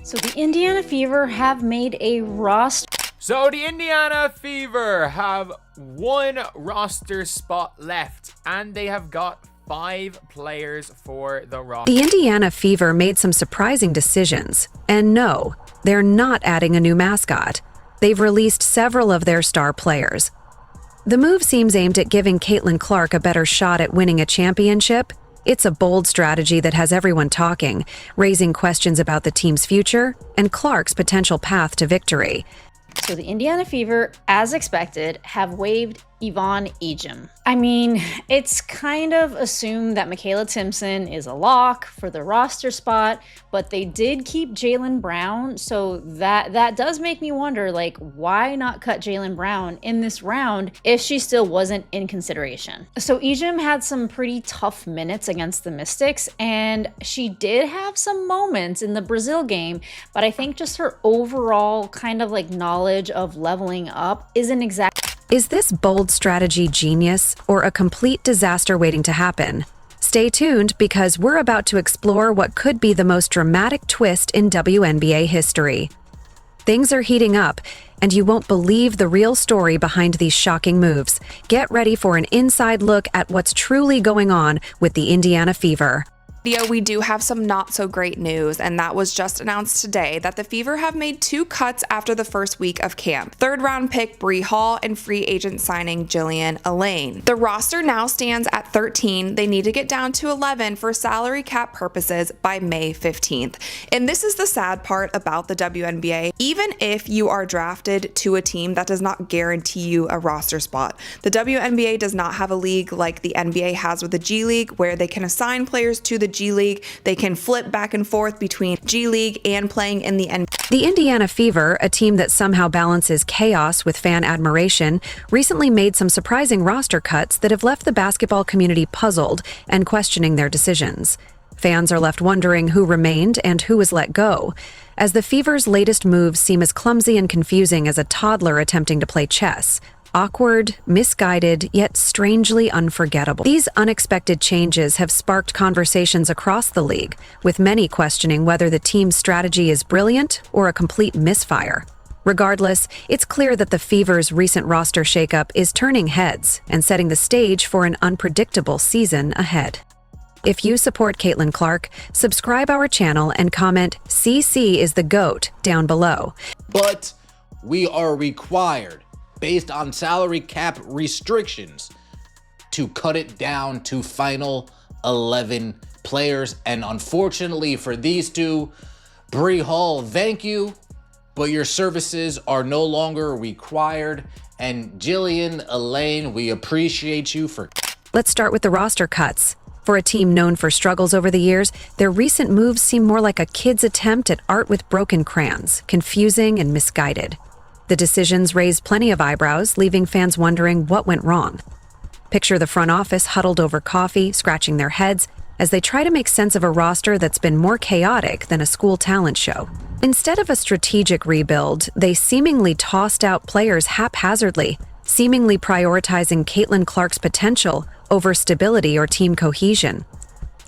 So the Indiana Fever have made a roster. So the Indiana Fever have one roster spot left, and they have got 5 players for the roster. The Indiana Fever made some surprising decisions. And no, they're not adding a new mascot. They've released several of their star players. The move seems aimed at giving Caitlin Clark a better shot at winning a championship. It's a bold strategy that has everyone talking, raising questions about the team's future and Clark's potential path to victory. So the Indiana Fever, as expected, have waived Yvonne Ejim. I mean, it's kind of assumed that Michaela Timpson is a lock for the roster spot, but they did keep Jaylen Brown, so that does make me wonder, like, why not cut Jaylen Brown in this round if she still wasn't in consideration? So Ejim had some pretty tough minutes against the Mystics, and she did have some moments in the Brazil game, but I think just her overall kind of like knowledge of leveling up isn't exactly. Is this bold strategy genius or a complete disaster waiting to happen? Stay tuned because we're about to explore what could be the most dramatic twist in WNBA history. Things are heating up, and you won't believe the real story behind these shocking moves. Get ready for an inside look at what's truly going on with the Indiana Fever. Theo, we do have some not so great news, and that was just announced today that the Fever have made 2 cuts after the first week of camp. 3rd round pick Bree Hall and free agent signing Jillian Elaine. The roster now stands at 13. They need to get down to 11 for salary cap purposes by May 15th. And this is the sad part about the WNBA. Even if you are drafted to a team, that does not guarantee you a roster spot. The WNBA does not have a league like the NBA has with the G League, where they can assign players to the G League. They can flip back and forth between G League and playing in the NBA. The Indiana Fever, a team that somehow balances chaos with fan admiration, recently made some surprising roster cuts that have left the basketball community puzzled and questioning their decisions. Fans are left wondering who remained and who was let go, as the Fever's latest moves seem as clumsy and confusing as a toddler attempting to play chess. Awkward, misguided, yet strangely unforgettable. These unexpected changes have sparked conversations across the league, with many questioning whether the team's strategy is brilliant or a complete misfire. Regardless, it's clear that the Fever's recent roster shakeup is turning heads and setting the stage for an unpredictable season ahead. If you support Caitlin Clark, subscribe our channel and comment "CC is the GOAT" down below. But we are required, based on salary cap restrictions, to cut it down to final 11 players. And unfortunately for these 2, Bree Hall, thank you, but your services are no longer required. And Jillian Elaine, we appreciate you for... Let's start with the roster cuts. For a team known for struggles over the years, their recent moves seem more like a kid's attempt at art with broken crayons, confusing and misguided. The decisions raised plenty of eyebrows, leaving fans wondering what went wrong. Picture the front office huddled over coffee, scratching their heads, as they try to make sense of a roster that's been more chaotic than a school talent show. Instead of a strategic rebuild, they seemingly tossed out players haphazardly, seemingly prioritizing Caitlin Clark's potential over stability or team cohesion.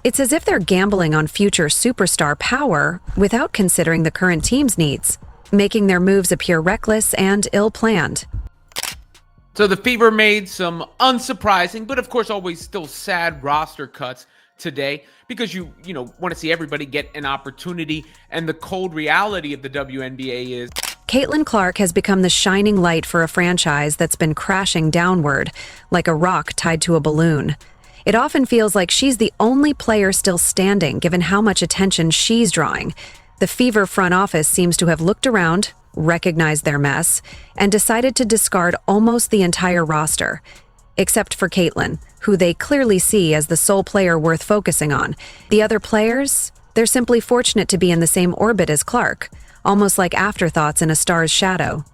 It's as if they're gambling on future superstar power without considering the current team's needs, making their moves appear reckless and ill-planned. So the Fever made some unsurprising, but of course always still sad roster cuts today, because you want to see everybody get an opportunity, and the cold reality of the WNBA is Caitlin Clark has become the shining light for a franchise that's been crashing downward, like a rock tied to a balloon. It often feels like she's the only player still standing, given how much attention she's drawing. The Fever front office seems to have looked around, recognized their mess, and decided to discard almost the entire roster, except for Caitlin, who they clearly see as the sole player worth focusing on. The other players, they're simply fortunate to be in the same orbit as Clark, almost like afterthoughts in a star's shadow.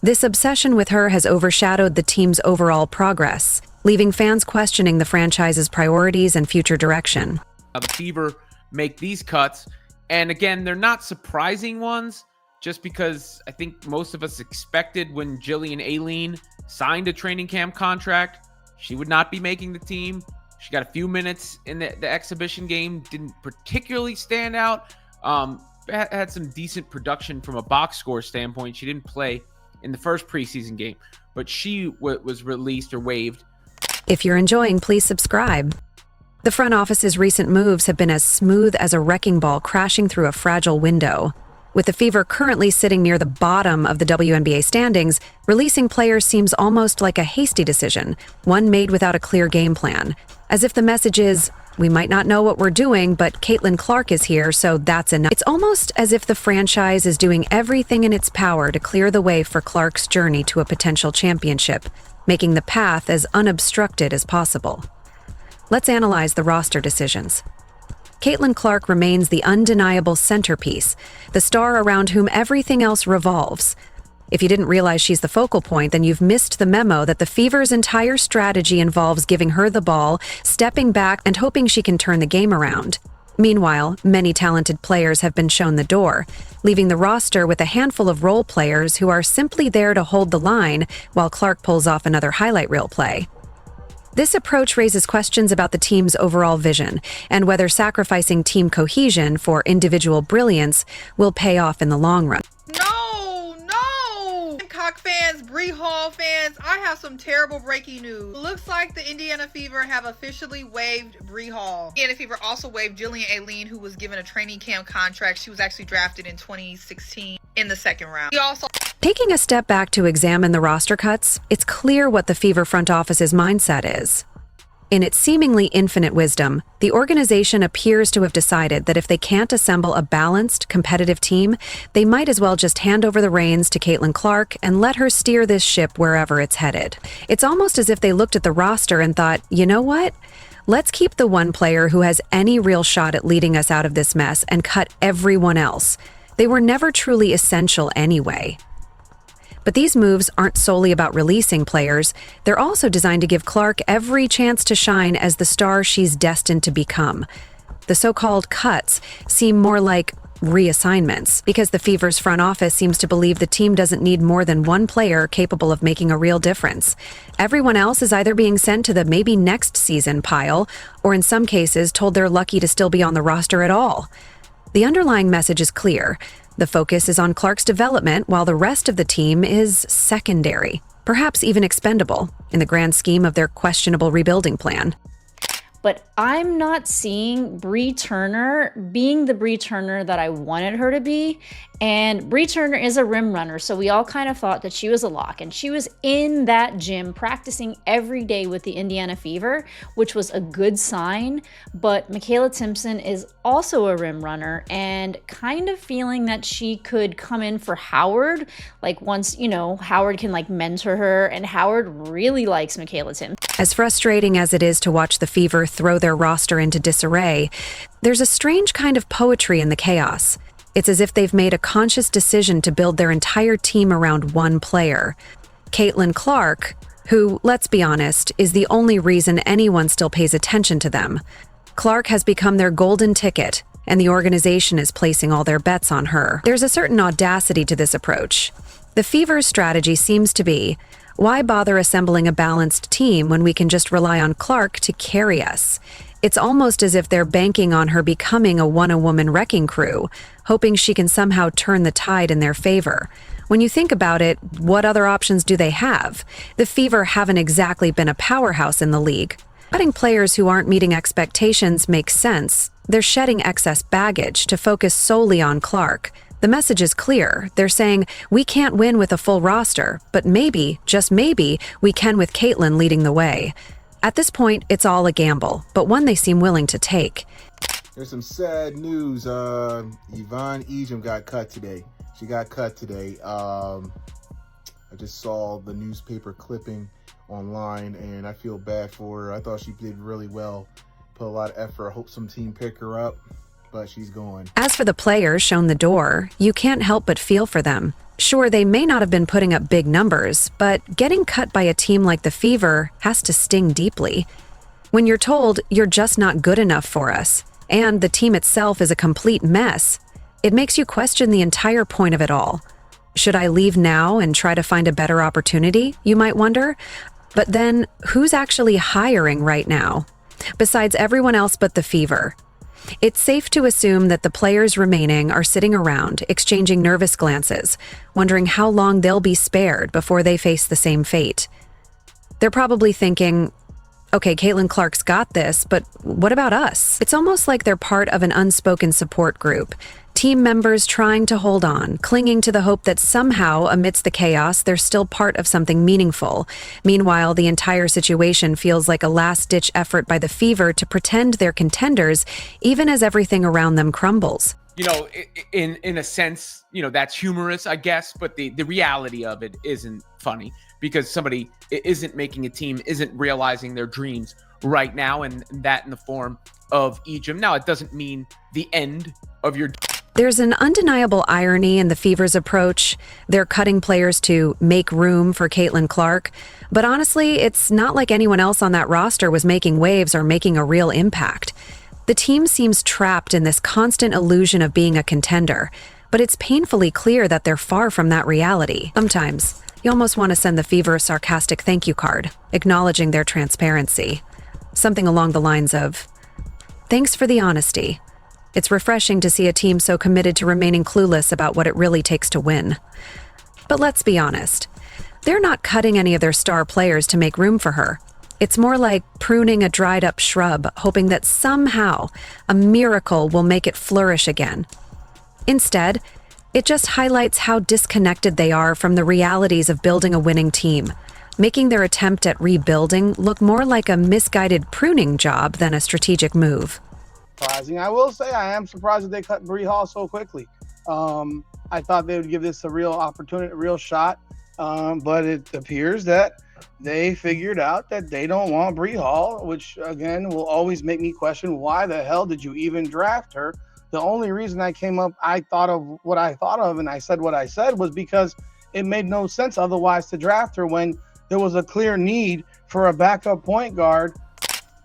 This obsession with her has overshadowed the team's overall progress, leaving fans questioning the franchise's priorities and future direction. The Fever make these cuts, and again, they're not surprising ones, just because I think most of us expected when Jillian Elaine signed a training camp contract, she would not be making the team. She got a few minutes in the exhibition game, didn't particularly stand out. had some decent production from a box score standpoint. She didn't play in the first preseason game, but she was released or waived. If you're enjoying, please subscribe. The front office's recent moves have been as smooth as a wrecking ball crashing through a fragile window. With the Fever currently sitting near the bottom of the WNBA standings, releasing players seems almost like a hasty decision, one made without a clear game plan. As if the message is, we might not know what we're doing, but Caitlin Clark is here, so that's enough. It's almost as if the franchise is doing everything in its power to clear the way for Clark's journey to a potential championship, making the path as unobstructed as possible. Let's analyze the roster decisions. Caitlin Clark remains the undeniable centerpiece, the star around whom everything else revolves. If you didn't realize she's the focal point, then you've missed the memo that the Fever's entire strategy involves giving her the ball, stepping back, and hoping she can turn the game around. Meanwhile, many talented players have been shown the door, leaving the roster with a handful of role players who are simply there to hold the line while Clark pulls off another highlight reel play. This approach raises questions about the team's overall vision and whether sacrificing team cohesion for individual brilliance will pay off in the long run. No! Hancock fans, Bree Hall fans, I have some terrible breaking news. Looks like the Indiana Fever have officially waived Bree Hall. Indiana Fever also waived Jillian Aileen, who was given a training camp contract. She was actually drafted in 2016 in the second round. Taking a step back to examine the roster cuts, it's clear what the Fever front office's mindset is. In its seemingly infinite wisdom, the organization appears to have decided that if they can't assemble a balanced, competitive team, they might as well just hand over the reins to Caitlin Clark and let her steer this ship wherever it's headed. It's almost as if they looked at the roster and thought, you know what? Let's keep the one player who has any real shot at leading us out of this mess and cut everyone else. They were never truly essential anyway. But these moves aren't solely about releasing players. They're also designed to give Clark every chance to shine as the star she's destined to become. The so-called cuts seem more like reassignments, because the Fever's front office seems to believe the team doesn't need more than one player capable of making a real difference. Everyone else is either being sent to the maybe next season pile, or in some cases told they're lucky to still be on the roster at all. The underlying message is clear. The focus is on Clark's development, while the rest of the team is secondary, perhaps even expendable, in the grand scheme of their questionable rebuilding plan. But I'm not seeing Bree Turner being the Bree Turner that I wanted her to be. And Bree Turner is a rim runner, so we all kind of thought that she was a lock. And she was in that gym practicing every day with the Indiana Fever, which was a good sign. But Makayla Timpson is also a rim runner and kind of feeling that she could come in for Howard. Like once, Howard can mentor her, and Howard really likes Makayla Timpson. As frustrating as it is to watch the Fever throw their roster into disarray, there's a strange kind of poetry in the chaos. It's as if they've made a conscious decision to build their entire team around one player. Caitlin Clark, who, let's be honest, is the only reason anyone still pays attention to them. Clark has become their golden ticket, and the organization is placing all their bets on her. There's a certain audacity to this approach. The Fever's strategy seems to be, why bother assembling a balanced team when we can just rely on Clark to carry us? It's almost as if they're banking on her becoming a one-woman wrecking crew, hoping she can somehow turn the tide in their favor. When you think about it, what other options do they have? The Fever haven't exactly been a powerhouse in the league. Cutting players who aren't meeting expectations makes sense. They're shedding excess baggage to focus solely on Clark. The message is clear. They're saying, we can't win with a full roster, but maybe, just maybe, we can with Caitlin leading the way. At this point, it's all a gamble, but one they seem willing to take. There's some sad news. Yvonne Ejim got cut today. She got cut today. I just saw the newspaper clipping online, and I feel bad for her. I thought she did really well, put a lot of effort. I hope some team pick her up, but she's gone. As for the players shown the door, you can't help but feel for them. Sure, they may not have been putting up big numbers, but getting cut by a team like the Fever has to sting deeply. When you're told you're just not good enough for us, and the team itself is a complete mess, it makes you question the entire point of it all. Should I leave now and try to find a better opportunity, you might wonder? But then, who's actually hiring right now? Besides everyone else but the Fever. It's safe to assume that the players remaining are sitting around, exchanging nervous glances, wondering how long they'll be spared before they face the same fate. They're probably thinking, okay, Caitlin Clark's got this, but what about us? It's almost like they're part of an unspoken support group. Team members trying to hold on, clinging to the hope that somehow, amidst the chaos, they're still part of something meaningful. Meanwhile, the entire situation feels like a last-ditch effort by the Fever to pretend they're contenders, even as everything around them crumbles. You know, in a sense, you know, that's humorous, I guess, but the reality of it isn't funny because somebody isn't making a team, isn't realizing their dreams right now, and that in the form of Egypt. Now, it doesn't mean the end of your... There's an undeniable irony in the Fever's approach. They're cutting players to make room for Caitlin Clark. But honestly, it's not like anyone else on that roster was making waves or making a real impact. The team seems trapped in this constant illusion of being a contender, but it's painfully clear that they're far from that reality. Sometimes, you almost want to send the Fever a sarcastic thank you card, acknowledging their transparency. Something along the lines of, "Thanks for the honesty. It's refreshing to see a team so committed to remaining clueless about what it really takes to win." But let's be honest. They're not cutting any of their star players to make room for her. It's more like pruning a dried-up shrub, hoping that somehow a miracle will make it flourish again. Instead, it just highlights how disconnected they are from the realities of building a winning team, making their attempt at rebuilding look more like a misguided pruning job than a strategic move. Surprising. I will say I am surprised that they cut Bree Hall so quickly. I thought they would give this a real opportunity, a real shot, but it appears that they figured out that they don't want Bree Hall, which again will always make me question why the hell did you even draft her? The only reason I thought of what I thought of and I said what I said was because it made no sense otherwise to draft her when there was a clear need for a backup point guard.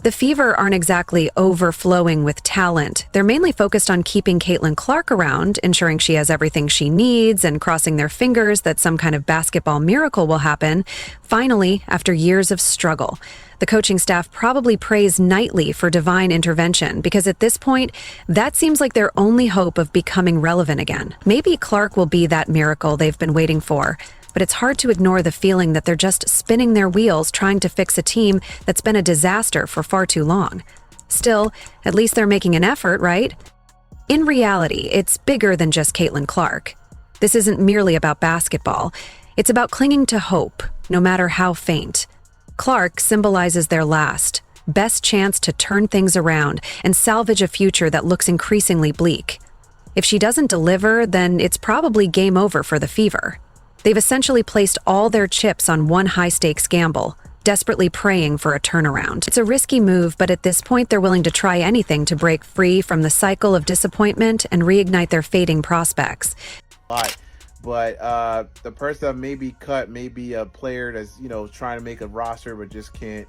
The Fever aren't exactly overflowing with talent. They're mainly focused on keeping Caitlin Clark around, ensuring she has everything she needs, and crossing their fingers that some kind of basketball miracle will happen. Finally, after years of struggle, the coaching staff probably prays nightly for divine intervention, because at this point, that seems like their only hope of becoming relevant again. Maybe Clark will be that miracle they've been waiting for. But it's hard to ignore the feeling that they're just spinning their wheels trying to fix a team that's been a disaster for far too long. Still, at least they're making an effort, right? In reality, it's bigger than just Caitlin Clark. This isn't merely about basketball. It's about clinging to hope, no matter how faint. Clark symbolizes their last, best chance to turn things around and salvage a future that looks increasingly bleak. If she doesn't deliver, then it's probably game over for the Fever. They've essentially placed all their chips on one high-stakes gamble, desperately praying for a turnaround. It's a risky move, but at this point they're willing to try anything to break free from the cycle of disappointment and reignite their fading prospects. But the person that may be cut may be a player that's, you know, trying to make a roster but just can't.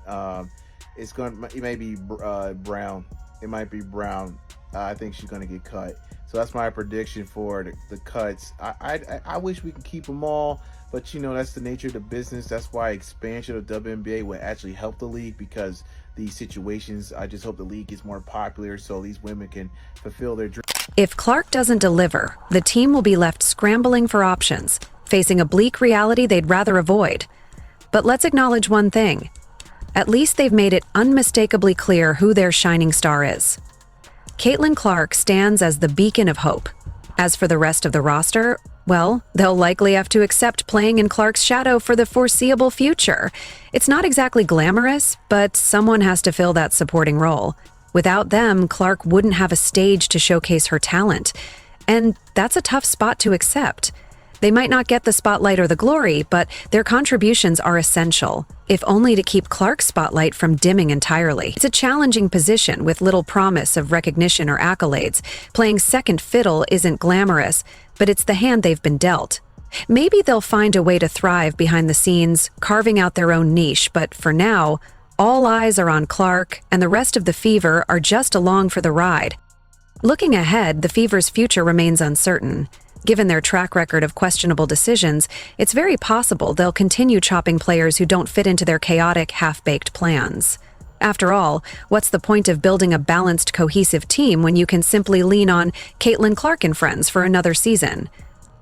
It may be Brown. It might be Brown. I think she's going to get cut. So that's my prediction for the cuts. I wish we could keep them all, but you know, that's the nature of the business. That's why expansion of WNBA would actually help the league, because these situations, I just hope the league gets more popular so these women can fulfill their dreams. If Clark doesn't deliver, the team will be left scrambling for options, facing a bleak reality they'd rather avoid. But let's acknowledge one thing. At least they've made it unmistakably clear who their shining star is. Caitlin Clark stands as the beacon of hope. As for the rest of the roster, well, they'll likely have to accept playing in Clark's shadow for the foreseeable future. It's not exactly glamorous, but someone has to fill that supporting role. Without them, Clark wouldn't have a stage to showcase her talent. And that's a tough spot to accept. They might not get the spotlight or the glory, but their contributions are essential, if only to keep Clark's spotlight from dimming entirely. It's a challenging position with little promise of recognition or accolades. Playing second fiddle isn't glamorous, but it's the hand they've been dealt. Maybe they'll find a way to thrive behind the scenes, carving out their own niche, but for now, all eyes are on Clark, and the rest of the Fever are just along for the ride. Looking ahead, the Fever's future remains uncertain. Given their track record of questionable decisions, it's very possible they'll continue chopping players who don't fit into their chaotic, half-baked plans. After all, what's the point of building a balanced, cohesive team when you can simply lean on Caitlin Clark and friends for another season?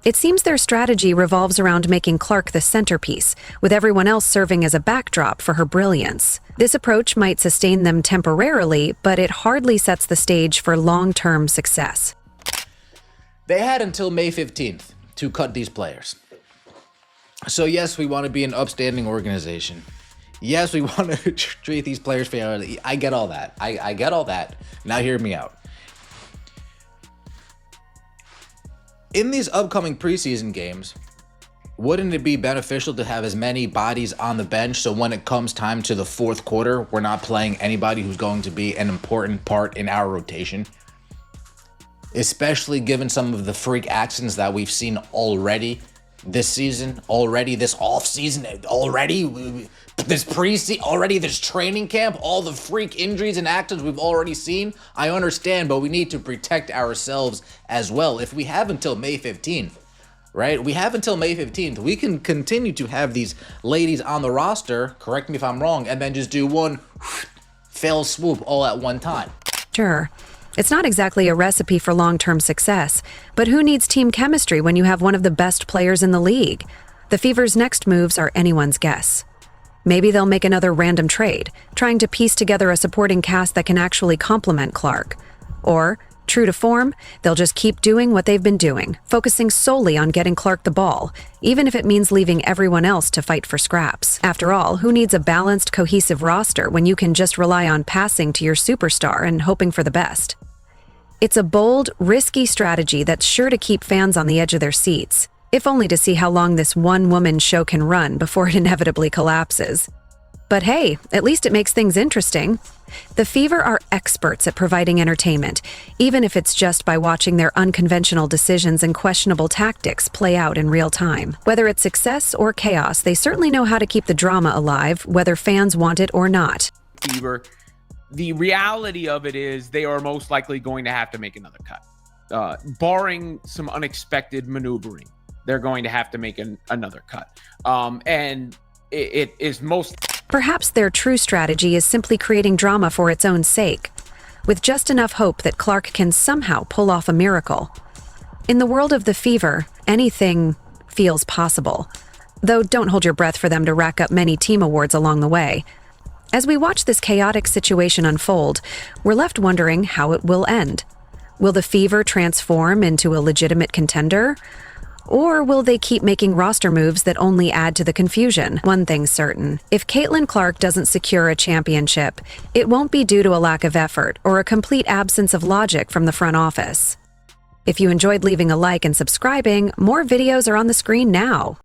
It seems their strategy revolves around making Clark the centerpiece, with everyone else serving as a backdrop for her brilliance. This approach might sustain them temporarily, but it hardly sets the stage for long-term success. They had until May 15th to cut these players. So yes, we want to be an upstanding organization. Yes, we want to treat these players fairly. I get all that. I get all that. Now hear me out. In these upcoming preseason games, wouldn't it be beneficial to have as many bodies on the bench so when it comes time to the fourth quarter, we're not playing anybody who's going to be an important part in our rotation? Especially given some of the freak actions that we've seen already this season, already this off season, already this preseason, already this training camp, all the freak injuries and actions we've already seen. I understand, but we need to protect ourselves as well. If we have until May 15th, right? We have until May 15th. We can continue to have these ladies on the roster, correct me if I'm wrong, and then just do one fail swoop all at one time. Sure. It's not exactly a recipe for long-term success, but who needs team chemistry when you have one of the best players in the league? The Fever's next moves are anyone's guess. Maybe they'll make another random trade, trying to piece together a supporting cast that can actually complement Clark. Or, true to form, they'll just keep doing what they've been doing, focusing solely on getting Clark the ball, even if it means leaving everyone else to fight for scraps. After all, who needs a balanced, cohesive roster when you can just rely on passing to your superstar and hoping for the best? It's a bold, risky strategy that's sure to keep fans on the edge of their seats, if only to see how long this one-woman show can run before it inevitably collapses. But hey, at least it makes things interesting. The Fever are experts at providing entertainment, even if it's just by watching their unconventional decisions and questionable tactics play out in real time. Whether it's success or chaos, they certainly know how to keep the drama alive, whether fans want it or not. Fever. The reality of it is they are most likely going to have to make another cut. Barring some unexpected maneuvering, they're going to have to make another cut. And it is most... Perhaps their true strategy is simply creating drama for its own sake, with just enough hope that Clark can somehow pull off a miracle. In the world of the Fever, anything feels possible. Though don't hold your breath for them to rack up many team awards along the way. As we watch this chaotic situation unfold, we're left wondering how it will end. Will the Fever transform into a legitimate contender? Or will they keep making roster moves that only add to the confusion? One thing's certain. If Caitlin Clark doesn't secure a championship, it won't be due to a lack of effort or a complete absence of logic from the front office. If you enjoyed leaving a like and subscribing, more videos are on the screen now.